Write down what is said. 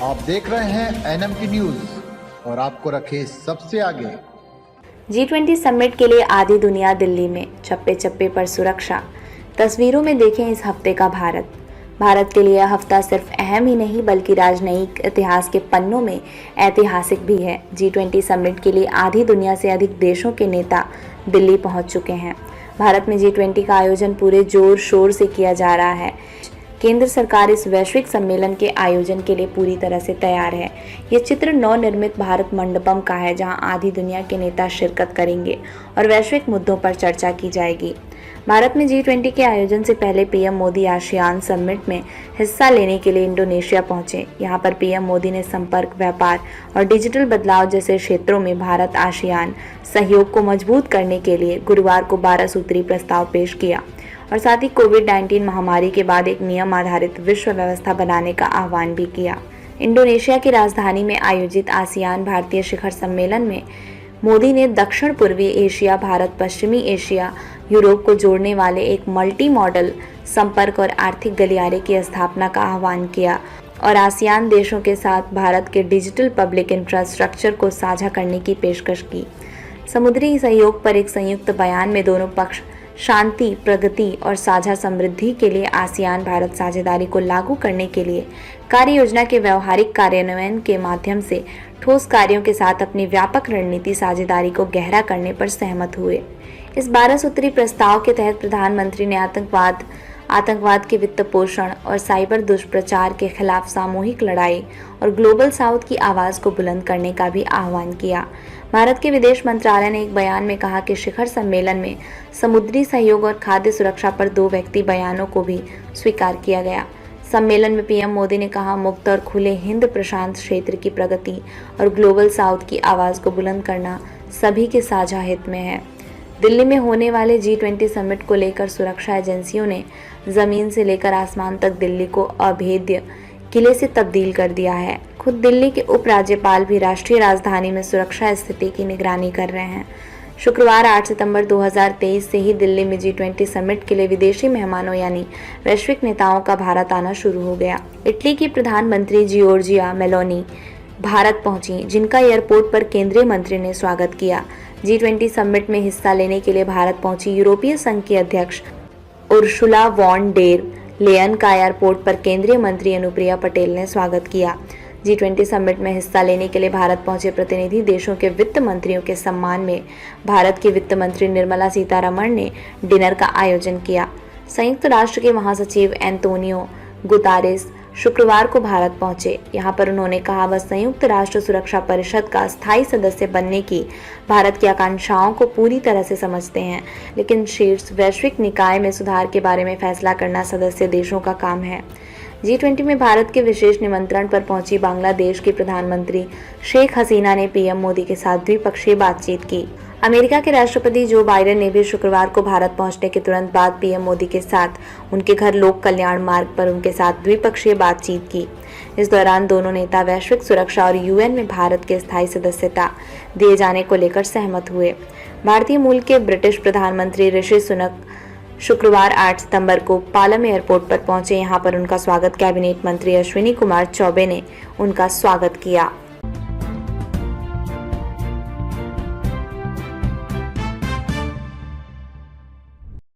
आप देख रहे हैं एनएमटी न्यूज और आपको रखे सबसे आगे। G20 समिट के लिए आधी दुनिया दिल्ली में, चप्पे चप्पे पर सुरक्षा। तस्वीरों में देखें इस हफ्ते का भारत। भारत के लिए यह हफ्ता सिर्फ अहम ही नहीं बल्कि राजनयिक इतिहास के पन्नों में ऐतिहासिक भी है। G20 समिट के लिए आधी दुनिया से अधिक देशों के नेता दिल्ली पहुंच चुके हैं। भारत में G20 का आयोजन पूरे जोर शोर से किया जा रहा है। केंद्र सरकार इस वैश्विक सम्मेलन के आयोजन के लिए पूरी तरह से तैयार है। ये चित्र नवनिर्मित भारत मंडपम का है, जहां आधी दुनिया के नेता शिरकत करेंगे और वैश्विक मुद्दों पर चर्चा की जाएगी। भारत में G20 के आयोजन से पहले पीएम मोदी आसियान समिट में हिस्सा लेने के लिए इंडोनेशिया पहुंचे। यहां पर पीएम मोदी ने संपर्क, व्यापार और डिजिटल बदलाव जैसे क्षेत्रों में भारत आसियान सहयोग को मजबूत करने के लिए गुरुवार को 12 सूत्री प्रस्ताव पेश किया और साथ ही कोविड-19 महामारी के बाद एक नियम आधारित विश्व व्यवस्था बनाने का आह्वान भी किया। इंडोनेशिया की राजधानी में आयोजित आसियान भारतीय शिखर सम्मेलन में मोदी ने दक्षिण पूर्वी एशिया, भारत, पश्चिमी एशिया, यूरोप को जोड़ने वाले एक मल्टी मॉडल संपर्क और आर्थिक गलियारे की स्थापना का आह्वान किया और आसियान देशों के साथ भारत के डिजिटल पब्लिक इंफ्रास्ट्रक्चर को साझा करने की पेशकश की। समुद्री सहयोग पर एक संयुक्त बयान में दोनों पक्ष शांति, प्रगति और साझा समृद्धि के लिए आसियान भारत साझेदारी को लागू करने के लिए कार्य योजना के व्यवहारिक कार्यान्वयन के माध्यम से ठोस कार्यों के साथ अपनी व्यापक रणनीति साझेदारी को गहरा करने पर सहमत हुए। इस 12 सूत्री प्रस्ताव के तहत प्रधानमंत्री ने आतंकवाद के वित्त पोषण और साइबर दुष्प्रचार के खिलाफ सामूहिक लड़ाई और ग्लोबल साउथ की आवाज़ को बुलंद करने का भी आह्वान किया। भारत के विदेश मंत्रालय ने एक बयान में कहा कि शिखर सम्मेलन में समुद्री सहयोग और खाद्य सुरक्षा पर 2 व्यक्ति बयानों को भी स्वीकार किया गया। सम्मेलन में पीएम मोदी ने कहा, मुक्त और खुले हिंद प्रशांत क्षेत्र की प्रगति और ग्लोबल साउथ की आवाज़ को बुलंद करना सभी के साझा हित में है। दिल्ली में होने वाले G20 समिट को लेकर सुरक्षा एजेंसियों ने जमीन से लेकर आसमान तक दिल्ली को अभेद्य किले से तब्दील कर दिया है। खुद दिल्ली के उपराज्यपाल भी राष्ट्रीय राजधानी में सुरक्षा स्थिति की निगरानी कर रहे हैं। शुक्रवार 8 सितंबर 2023 से ही दिल्ली में G20 समिट के लिए विदेशी मेहमानों यानी वैश्विक नेताओं का भारत आना शुरू हो गया। इटली की प्रधानमंत्री जियोर्जिया मेलोनी भारत पहुंची, जिनका एयरपोर्ट पर केंद्रीय मंत्री ने स्वागत किया। G20 समिट में हिस्सा लेने के लिए भारत पहुंची यूरोपीय संघ की अध्यक्ष उर्सुला वॉन डेर लेयन का एयरपोर्ट पर केंद्रीय मंत्री अनुप्रिया पटेल ने स्वागत किया। G20 समिट में हिस्सा लेने के लिए भारत पहुंचे प्रतिनिधि देशों के वित्त मंत्रियों के सम्मान में भारत की वित्त मंत्री निर्मला सीतारमण ने डिनर का आयोजन किया। संयुक्त राष्ट्र के महासचिव एंटोनियो गुतारेस शुक्रवार को भारत पहुंचे। यहां पर उन्होंने कहा, वह संयुक्त राष्ट्र सुरक्षा परिषद का स्थायी सदस्य बनने की भारत की आकांक्षाओं को पूरी तरह से समझते हैं, लेकिन शीर्ष वैश्विक निकाय में सुधार के बारे में फैसला करना सदस्य देशों का काम है। G20 में भारत के विशेष निमंत्रण पर पहुंची बांग्लादेश की प्रधानमंत्री शेख हसीना ने पीएम मोदी के साथ द्विपक्षीय बातचीत की। अमेरिका के राष्ट्रपति जो बाइडेन ने भी शुक्रवार को भारत पहुंचने के तुरंत बाद पीएम मोदी के साथ उनके घर लोक कल्याण मार्ग पर उनके साथ द्विपक्षीय बातचीत की। इस दौरान दोनों नेता वैश्विक सुरक्षा और यूएन में भारत के स्थायी सदस्यता दिए जाने को लेकर सहमत हुए। भारतीय मूल के ब्रिटिश प्रधानमंत्री ऋषि सुनक शुक्रवार 8 सितंबर को पालम एयरपोर्ट पर पहुंचे। यहां पर उनका स्वागत कैबिनेट मंत्री अश्विनी कुमार चौबे ने उनका स्वागत किया।